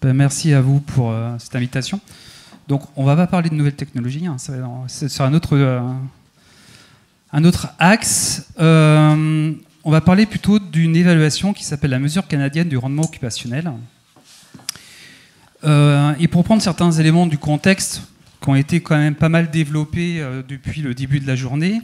Ben, merci à vous pour cette invitation. Donc, on ne va pas parler de nouvelles technologies, hein, c'est sur un autre axe. On va parler plutôt d'une évaluation qui s'appelle la mesure canadienne du rendement occupationnel. Et pour prendre certains éléments du contexte qui ont été quand même pas mal développés depuis le début de la journée,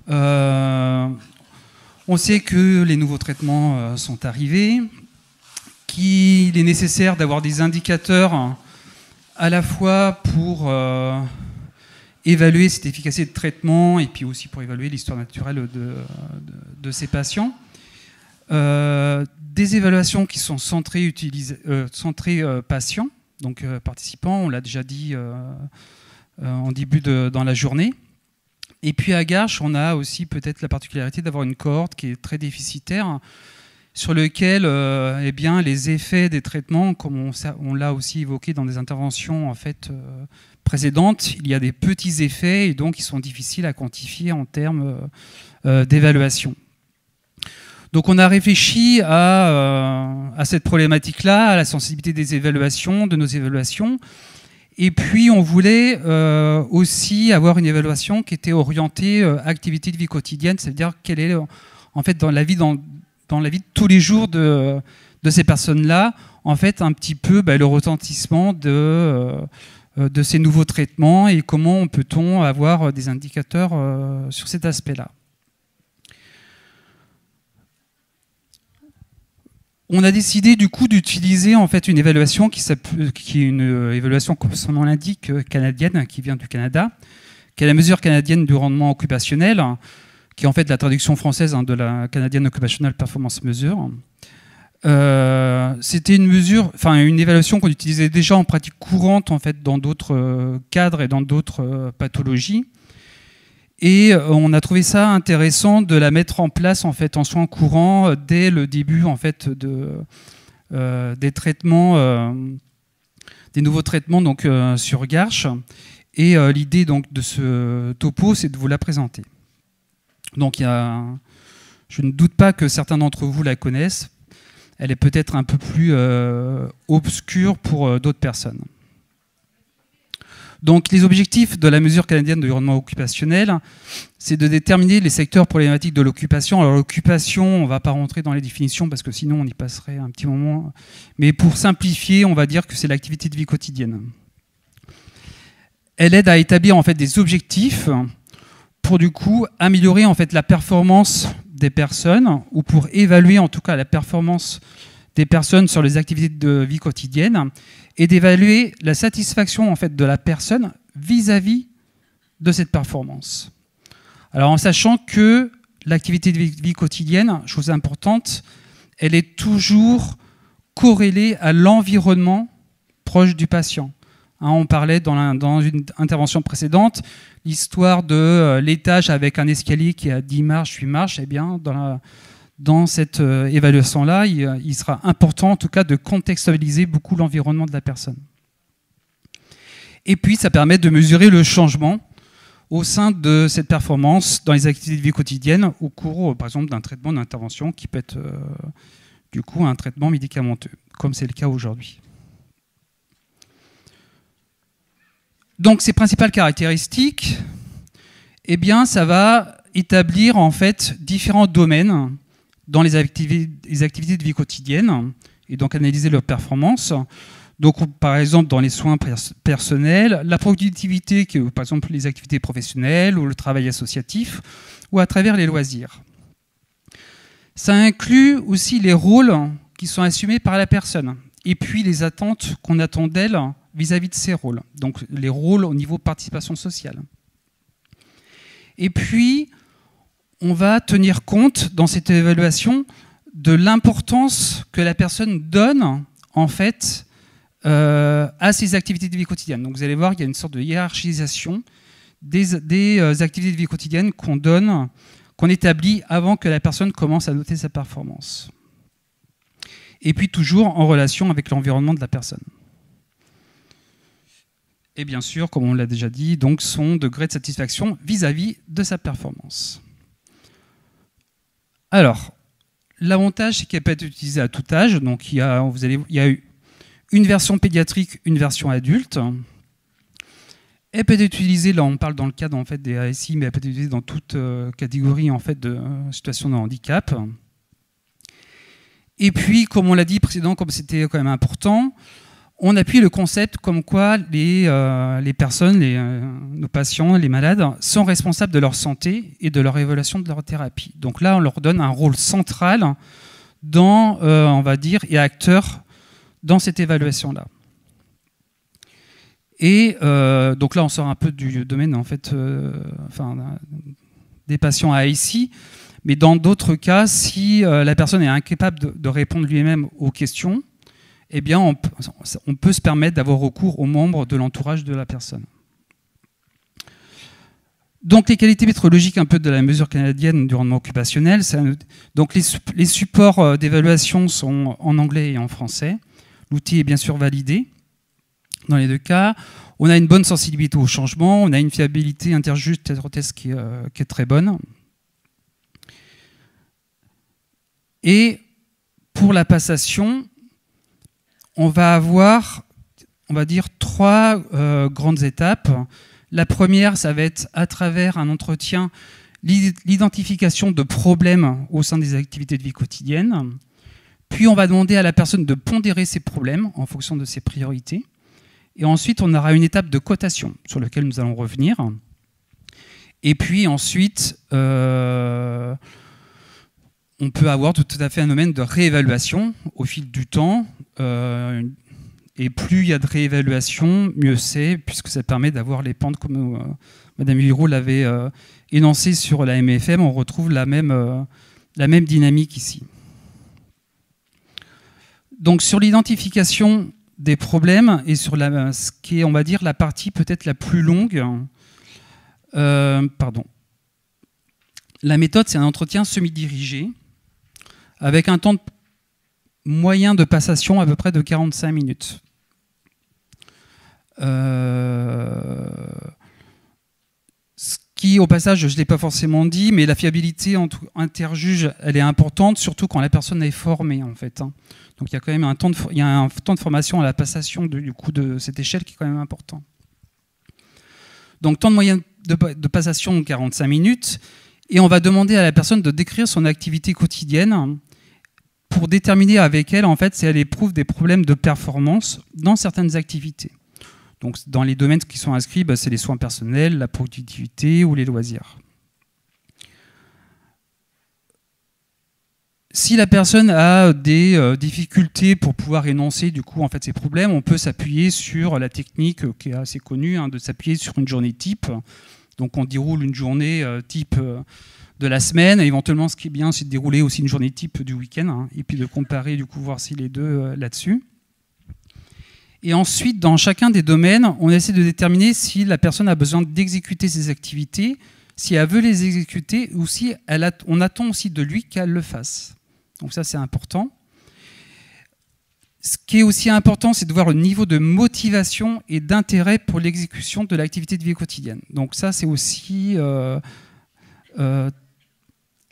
on sait que les nouveaux traitements sont arrivés, qu'il est nécessaire d'avoir des indicateurs à la fois pour évaluer cette efficacité de traitement et puis aussi pour évaluer l'histoire naturelle de ces patients. Des évaluations qui sont centrées patients, donc participants, on l'a déjà dit en début dans la journée. Et puis à Garches, on a aussi peut-être la particularité d'avoir une cohorte qui est très déficitaire, sur lequel eh bien, les effets des traitements, comme on l'a aussi évoqué dans des interventions en fait, précédentes, il y a des petits effets et donc ils sont difficiles à quantifier en termes d'évaluation. Donc on a réfléchi à cette problématique-là, à la sensibilité des évaluations, de nos évaluations, et puis on voulait aussi avoir une évaluation qui était orientée activité de vie quotidienne, c'est-à-dire quelle est en fait dans la vie de tous les jours de ces personnes-là, en fait un petit peu le retentissement de ces nouveaux traitements et comment peut-on avoir des indicateurs sur cet aspect-là. On a décidé du coup d'utiliser en fait une évaluation qui est une évaluation, comme son nom l'indique, canadienne, qui vient du Canada, qui est la mesure canadienne du rendement occupationnel, qui est en fait la traduction française de la Canadian Occupational Performance Measure. C'était une évaluation qu'on utilisait déjà en pratique courante en fait dans d'autres cadres et dans d'autres pathologies. Et on a trouvé ça intéressant de la mettre en place en fait en soins courants dès le début en fait des traitements, des nouveaux traitements donc sur Garches. Et l'idée donc de ce topo, c'est de vous la présenter. Donc je ne doute pas que certains d'entre vous la connaissent. Elle est peut-être un peu plus obscure pour d'autres personnes. Donc les objectifs de la mesure canadienne du rendement occupationnel, c'est de déterminer les secteurs problématiques de l'occupation. Alors l'occupation, on ne va pas rentrer dans les définitions parce que sinon on y passerait un petit moment. Mais pour simplifier, on va dire que c'est l'activité de vie quotidienne. Elle aide à établir en fait des objectifs pour du coup améliorer en fait la performance des personnes ou pour évaluer en tout cas la performance des personnes sur les activités de vie quotidienne et d'évaluer la satisfaction en fait de la personne vis-à-vis de cette performance. Alors en sachant que l'activité de vie quotidienne, chose importante, elle est toujours corrélée à l'environnement proche du patient. On parlait dans une intervention précédente l'histoire de l'étage avec un escalier qui a 10 marches, 8 marches. Eh bien, dans cette évaluation-là, il sera important en tout cas de contextualiser beaucoup l'environnement de la personne. Et puis, ça permet de mesurer le changement au sein de cette performance dans les activités de vie quotidienne au cours, par exemple, d'un traitement d'intervention qui peut être du coup un traitement médicamenteux, comme c'est le cas aujourd'hui. Donc, ces principales caractéristiques, eh bien, ça va établir en fait différents domaines dans les activités de vie quotidienne et donc analyser leur performance. Donc, par exemple, dans les soins personnels, la productivité, qui est, par exemple les activités professionnelles ou le travail associatif, ou à travers les loisirs. Ça inclut aussi les rôles qui sont assumés par la personne et puis les attentes qu'on attend d'elle vis-à-vis de ces rôles. Donc, les rôles au niveau participation sociale. Et puis, on va tenir compte dans cette évaluation de l'importance que la personne donne en fait à ses activités de vie quotidienne. Donc vous allez voir qu'il y a une sorte de hiérarchisation des activités de vie quotidienne qu'on établit avant que la personne commence à noter sa performance. Et puis toujours en relation avec l'environnement de la personne. Et bien sûr, comme on l'a déjà dit, donc son degré de satisfaction vis-à-vis de sa performance. Alors, l'avantage, c'est qu'elle peut être utilisée à tout âge. Donc, il y a eu une version pédiatrique, une version adulte. Elle peut être utilisée, là on parle dans le cadre en fait, des ASI, mais elle peut être utilisée dans toute catégorie en fait, de situation de handicap. Et puis, comme on l'a dit précédemment, comme c'était quand même important, on appuie le concept comme quoi les personnes, nos patients, les malades, sont responsables de leur santé et de leur évaluation de leur thérapie. Donc là, on leur donne un rôle central dans, on va dire, et acteur dans cette évaluation-là. Et donc là, on sort un peu du domaine en fait, des patients à ASI, mais dans d'autres cas, si la personne est incapable de répondre lui-même aux questions, eh bien, on peut se permettre d'avoir recours aux membres de l'entourage de la personne. Donc, les qualités métrologiques un peu de la mesure canadienne du rendement occupationnel. Donc, les supports d'évaluation sont en anglais et en français. L'outil est bien sûr validé dans les deux cas. On a une bonne sensibilité au changement. On a une fiabilité interjuge test qui est très bonne. Et pour la passation, on va avoir, on va dire, 3 grandes étapes. La première, ça va être à travers un entretien, l'identification de problèmes au sein des activités de vie quotidienne. Puis on va demander à la personne de pondérer ses problèmes en fonction de ses priorités. Et ensuite, on aura une étape de cotation sur laquelle nous allons revenir. Et puis ensuite, on peut avoir tout à fait un domaine de réévaluation au fil du temps. Et plus il y a de réévaluation, mieux c'est, puisque ça permet d'avoir les pentes, comme Madame Huirault l'avait énoncé sur la MFM, on retrouve la même dynamique ici. Donc sur l'identification des problèmes et sur ce qui est, on va dire, la partie peut-être la plus longue, la méthode, c'est un entretien semi-dirigé avec un temps moyen de passation à peu près de 45 minutes. Ce qui, au passage, je ne l'ai pas forcément dit, mais la fiabilité interjuge, elle est importante, surtout quand la personne est formée, en fait. Donc il y a quand même un temps de formation à la passation du coup de cette échelle qui est quand même important. Donc temps de moyen de passation 45 minutes, et on va demander à la personne de décrire son activité quotidienne pour déterminer avec elle, en fait, si elle éprouve des problèmes de performance dans certaines activités. Donc, dans les domaines qui sont inscrits, c'est les soins personnels, la productivité ou les loisirs. Si la personne a des difficultés pour pouvoir énoncer du coup, en fait, ses problèmes, on peut s'appuyer sur la technique qui est assez connue, de s'appuyer sur une journée type. Donc, on déroule une journée type de la semaine. Et éventuellement, ce qui est bien, c'est de dérouler aussi une journée type du week-end, et puis de comparer, du coup, voir si les deux là-dessus. Et ensuite, dans chacun des domaines, on essaie de déterminer si la personne a besoin d'exécuter ses activités, si elle veut les exécuter, ou si on attend aussi de lui qu'elle le fasse. Donc ça, c'est important. Ce qui est aussi important, c'est de voir le niveau de motivation et d'intérêt pour l'exécution de l'activité de vie quotidienne. Donc ça, c'est aussi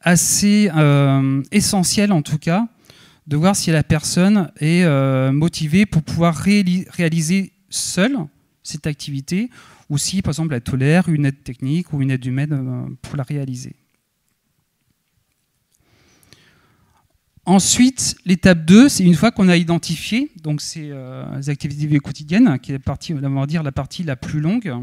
assez essentiel, en tout cas, de voir si la personne est motivée pour pouvoir réaliser seule cette activité, ou si, par exemple, elle tolère une aide technique ou une aide humaine pour la réaliser. Ensuite, l'étape 2, c'est une fois qu'on a identifié donc ces activités de vie quotidienne, qui est la partie la plus longue,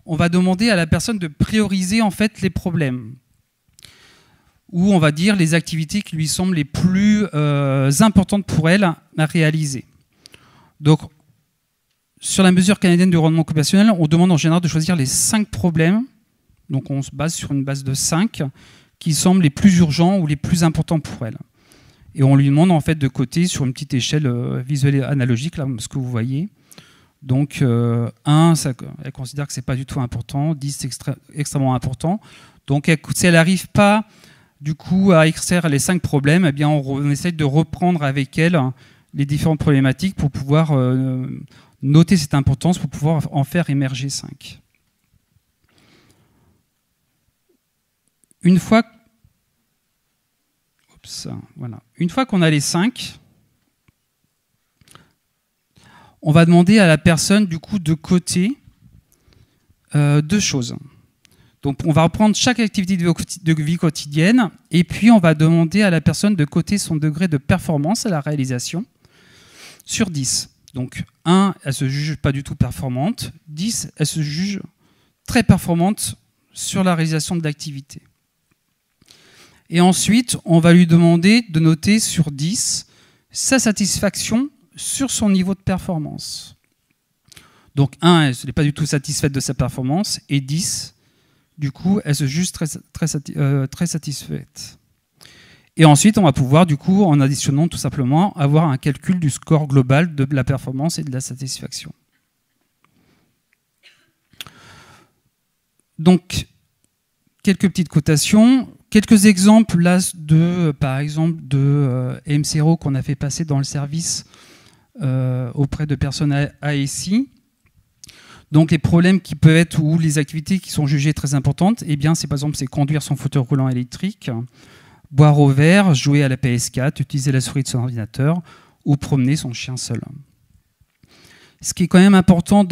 on va demander à la personne de prioriser en fait les problèmes, ou on va dire les activités qui lui semblent les plus importantes pour elle à réaliser. Donc, sur la mesure canadienne du rendement occupationnel, on demande en général de choisir les 5 problèmes. Donc, on se base sur une base de 5 qui semblent les plus urgents ou les plus importants pour elle. Et on lui demande en fait de coter sur une petite échelle visuelle analogique, là, ce que vous voyez. Donc, 1, elle considère que ce n'est pas du tout important. 10, c'est extrêmement important. Donc, si elle n'arrive pas du coup à extraire les 5 problèmes, eh bien, on essaie de reprendre avec elle les différentes problématiques pour pouvoir noter cette importance, pour pouvoir en faire émerger 5. Une fois qu'on a les 5, on va demander à la personne du coup de coter deux choses. Donc on va reprendre chaque activité de vie quotidienne et puis on va demander à la personne de coter son degré de performance à la réalisation sur 10. Donc 1, elle se juge pas du tout performante, 10, elle se juge très performante sur la réalisation de l'activité. Et ensuite, on va lui demander de noter sur 10 sa satisfaction sur son niveau de performance. Donc 1, elle n'est pas du tout satisfaite de sa performance, et 10, du coup, elle se juge très satisfaite. Et ensuite, on va pouvoir, du coup, en additionnant tout simplement, avoir un calcul du score global de la performance et de la satisfaction. Donc, quelques petites cotations, quelques exemples là par exemple de M0 qu'on a fait passer dans le service auprès de personnes ASI. Donc les problèmes qui peuvent être ou les activités qui sont jugées très importantes, eh bien c'est par exemple conduire son fauteuil roulant électrique, boire au verre, jouer à la PS4, utiliser la souris de son ordinateur ou promener son chien seul. Ce qui est quand même important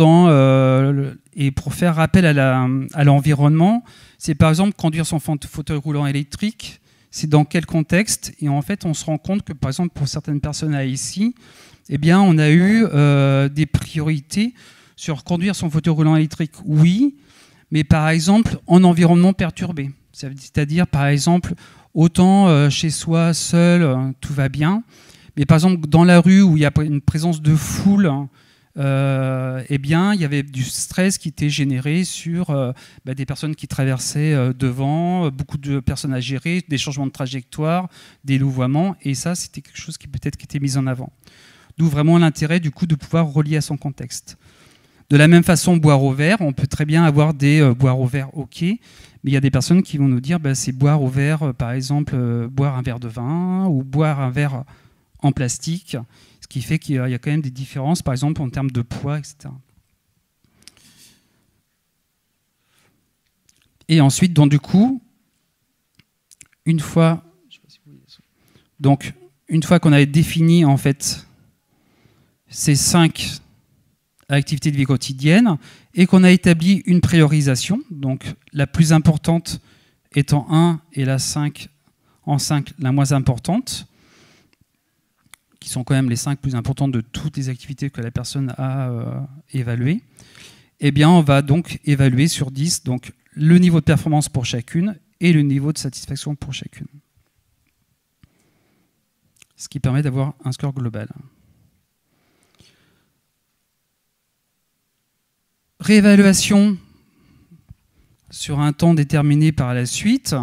et pour faire rappel à l'environnement, c'est par exemple conduire son fauteuil roulant électrique, c'est dans quel contexte? Et en fait, on se rend compte que par exemple pour certaines personnes ici, eh bien, on a eu des priorités sur conduire son fauteuil roulant électrique, oui, mais par exemple en environnement perturbé. C'est-à-dire par exemple, autant chez soi, seul, tout va bien, mais par exemple dans la rue où il y a une présence de foule, eh bien, il y avait du stress qui était généré sur des personnes qui traversaient devant, beaucoup de personnes à gérer, des changements de trajectoire, des louvoiements, et ça, c'était quelque chose qui peut-être qui était mis en avant. D'où vraiment l'intérêt du coup de pouvoir relier à son contexte. De la même façon, boire au verre, on peut très bien avoir des boire au verre, ok, mais il y a des personnes qui vont nous dire c'est boire au verre, par exemple, boire un verre de vin ou boire un verre en plastique, ce qui fait qu'il y a quand même des différences, par exemple, en termes de poids, etc. Et ensuite, donc, du coup, une fois qu'on a défini en fait ces 5 activités de vie quotidienne et qu'on a établi une priorisation, donc la plus importante étant 1 et la 5 en 5 la moins importante, qui sont quand même les 5 plus importantes de toutes les activités que la personne a évaluées, eh bien on va donc évaluer sur 10 donc, le niveau de performance pour chacune et le niveau de satisfaction pour chacune. Ce qui permet d'avoir un score global. Réévaluation sur un temps déterminé par la suite,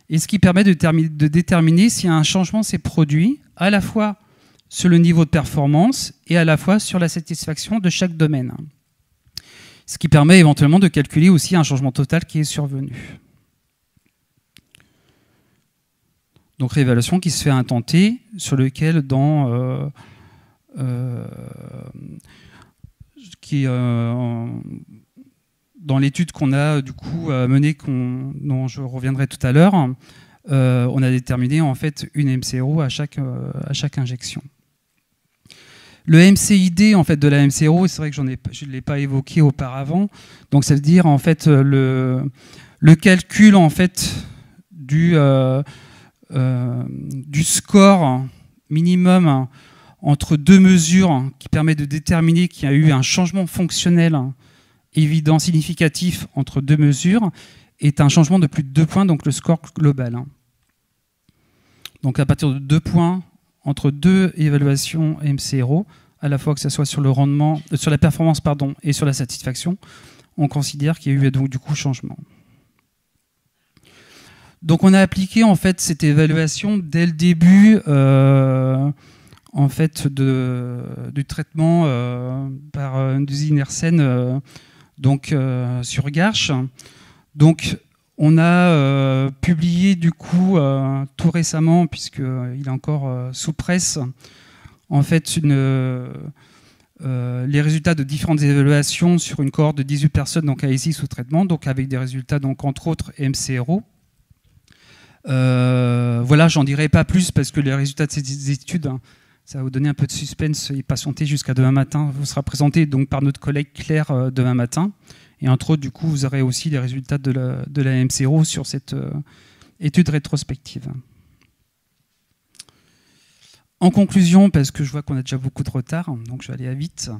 et ce qui permet de déterminer si un changement s'est produit à la fois sur le niveau de performance et à la fois sur la satisfaction de chaque domaine. Ce qui permet éventuellement de calculer aussi un changement total qui est survenu. Donc réévaluation qui se fait à un temps T, sur lequel dans l'étude qu'on a du coup menée, dont je reviendrai tout à l'heure, on a déterminé en fait une MCRO à chaque injection. Le MCID en fait de la MCRO, c'est vrai que je ne l'ai pas évoqué auparavant. Donc ça veut dire en fait le calcul en fait du score minimum entre deux mesures qui permet de déterminer qu'il y a eu un changement fonctionnel évident, significatif entre deux mesures, est un changement de plus de 2 points, donc le score global. Donc à partir de 2 points entre 2 évaluations MCRO, à la fois que ce soit sur le rendement, sur la performance et sur la satisfaction, on considère qu'il y a eu donc du coup changement. Donc on a appliqué en fait cette évaluation dès le début en fait du traitement par une usine Hersen sur Garches. Donc on a publié du coup tout récemment, puisqu'il est encore sous presse, en fait les résultats de différentes évaluations sur une cohorte de 18 personnes donc ici sous traitement, donc avec des résultats donc entre autres MCRO. Voilà, j'en dirai pas plus parce que les résultats de ces études Ça va vous donner un peu de suspense et patienter jusqu'à demain matin. Vous sera présenté donc par notre collègue Claire demain matin. Et entre autres, du coup, vous aurez aussi les résultats de la MCRO sur cette étude rétrospective. En conclusion, parce que je vois qu'on a déjà beaucoup de retard, donc je vais aller à vite.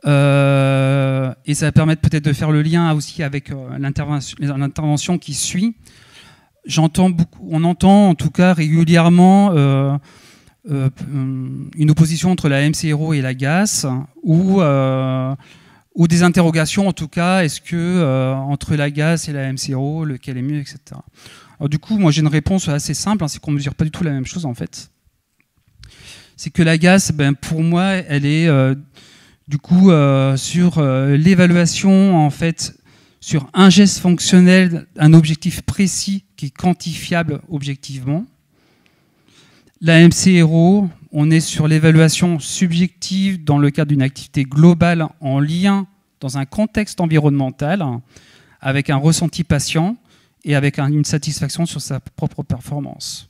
Et ça va permettre peut-être de faire le lien aussi avec l'intervention qui suit. On entend en tout cas régulièrement une opposition entre la MCRO et la GAS, ou des interrogations en tout cas, est-ce que entre la GAS et la MCRO, lequel est mieux, etc. Alors du coup, moi j'ai une réponse assez simple, c'est qu'on ne mesure pas du tout la même chose en fait. C'est que la GAS, pour moi, elle est du coup sur l'évaluation en fait sur un geste fonctionnel, un objectif précis qui est quantifiable objectivement. La MCRO, on est sur l'évaluation subjective dans le cadre d'une activité globale en lien dans un contexte environnemental avec un ressenti patient et avec une satisfaction sur sa propre performance.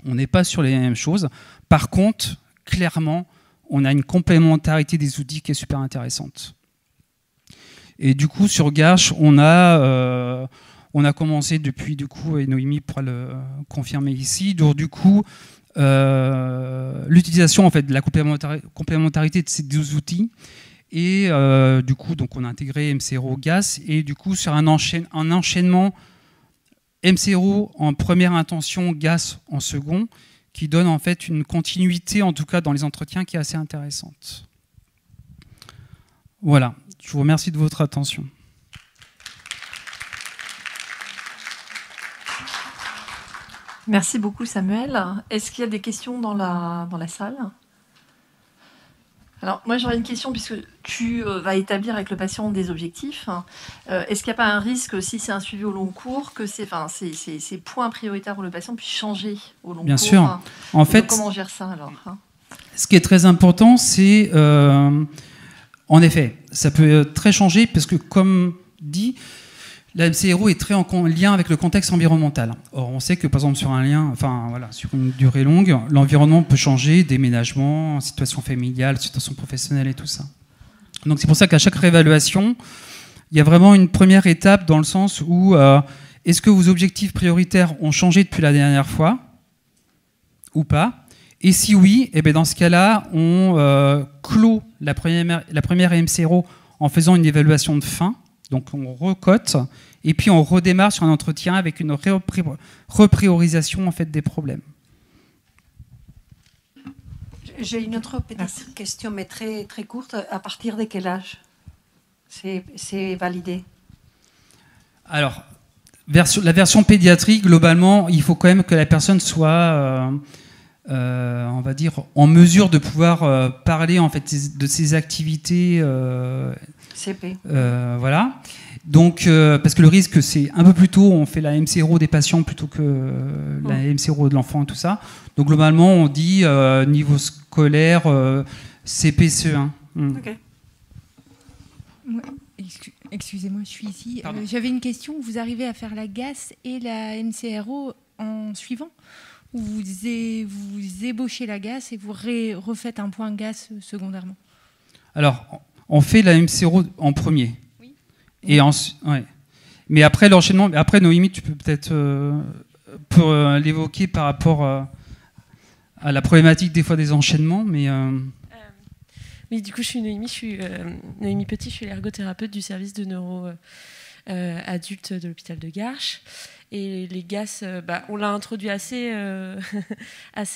On n'est pas sur les mêmes choses. Par contre, clairement, on a une complémentarité des outils qui est super intéressante. Et du coup, sur Garches, on a commencé depuis, du coup, et Noémie pourra le confirmer ici, du coup, l'utilisation en fait, de la complémentarité de ces deux outils. Et du coup, donc, on a intégré MCRO GAS, et du coup, sur un enchaînement MCRO en première intention, GAS en second, qui donne en fait une continuité, en tout cas dans les entretiens, qui est assez intéressante. Voilà, je vous remercie de votre attention. Merci beaucoup Samuel. Est-ce qu'il y a des questions dans la salle ? Alors moi j'aurais une question, puisque tu vas établir avec le patient des objectifs. Est-ce qu'il n'y a pas un risque, si c'est un suivi au long cours, que ces points prioritaires pour le patient puissent changer au long cours ? Bien sûr. En fait, comment on gère ça alors ? Ce qui est très important, c'est en effet, ça peut très changer, parce que comme dit, la MCRO est très en lien avec le contexte environnemental. Or, on sait que, par exemple, sur sur une durée longue, l'environnement peut changer, déménagement, situation familiale, situation professionnelle et tout ça. Donc, c'est pour ça qu'à chaque réévaluation, il y a vraiment une première étape dans le sens où est-ce que vos objectifs prioritaires ont changé depuis la dernière fois ou pas ? Et si oui, dans ce cas-là, on clôt la première MCRO en faisant une évaluation de fin. Donc on recote et puis on redémarre sur un entretien avec une repriorisation en fait des problèmes. J'ai une autre petite question, mais très, très courte. À partir de quel âge c'est validé ? Alors, la version pédiatrique, globalement, il faut quand même que la personne soit, on va dire, en mesure de pouvoir parler en fait de ses activités. CP. Voilà. Donc, parce que le risque, c'est un peu plus tôt, on fait la MCRO des patients plutôt que la MCRO de l'enfant et tout ça. Donc, globalement, on dit niveau scolaire, CP, CE1. Ok. Excusez-moi, je suis ici. J'avais une question. Vous arrivez à faire la GAS et la MCRO en suivant ? Ou vous ébauchez la GAS et vous refaites un point GAS secondairement ? Alors, on fait la MCRO en premier. Oui. Et ouais. Mais après l'enchaînement, après Noémie, tu peux peut-être l'évoquer par rapport à la problématique des fois des enchaînements, mais. Oui, du coup, je suis Noémie Petit, je suis l'ergothérapeute du service de neuro adulte de l'hôpital de Garches. Et les GAS, on l'a introduit assez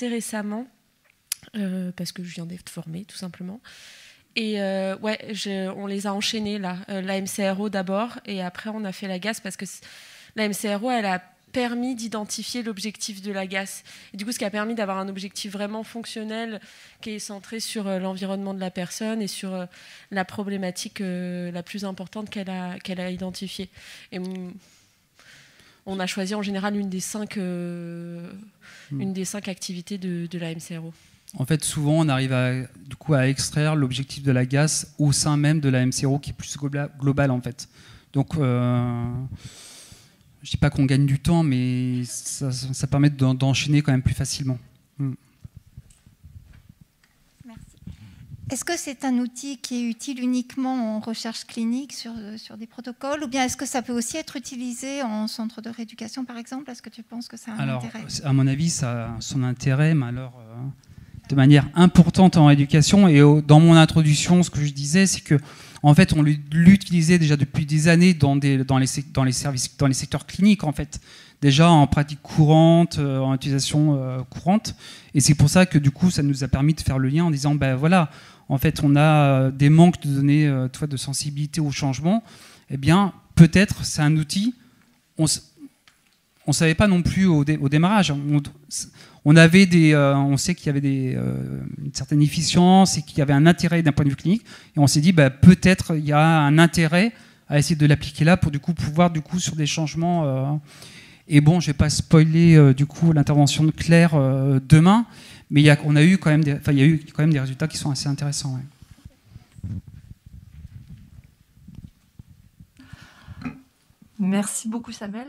récemment, parce que je viens d'être formée, tout simplement. Et on les a enchaînés là. La MCRO d'abord, et après on a fait la GAS, parce que la MCRO, elle a permis d'identifier l'objectif de la GAS. Et du coup, ce qui a permis d'avoir un objectif vraiment fonctionnel qui est centré sur l'environnement de la personne et sur la problématique la plus importante qu'elle a identifiée. Et on a choisi en général une des 5 activités de la MCRO. En fait, souvent, on arrive à extraire l'objectif de la GAS au sein même de la MCRO qui est plus globale, en fait. Donc, je ne dis pas qu'on gagne du temps, mais ça permet d'enchaîner quand même plus facilement. Est-ce que c'est un outil qui est utile uniquement en recherche clinique sur des protocoles, ou bien est-ce que ça peut aussi être utilisé en centre de rééducation, par exemple? Est-ce que tu penses que ça a un intérêt? À mon avis, ça a son intérêt, mais alors de manière importante en rééducation. Et dans mon introduction, ce que je disais, c'est que en fait, on l'utilisait déjà depuis des années dans les secteurs cliniques, en fait, déjà en pratique courante, en utilisation courante. Et c'est pour ça que du coup, ça nous a permis de faire le lien en disant, ben voilà, en fait, on a des manques de données de sensibilité au changement. Eh bien, peut-être c'est un outil. On ne savait pas non plus au démarrage. On sait qu'il y avait une certaine efficience et qu'il y avait un intérêt d'un point de vue clinique. Et on s'est dit, bah, peut-être il y a un intérêt à essayer de l'appliquer là pour pouvoir sur des changements. Et bon, je ne vais pas spoiler l'intervention de Claire demain, mais il y a eu quand même des résultats qui sont assez intéressants. Ouais. Merci beaucoup, Samuel.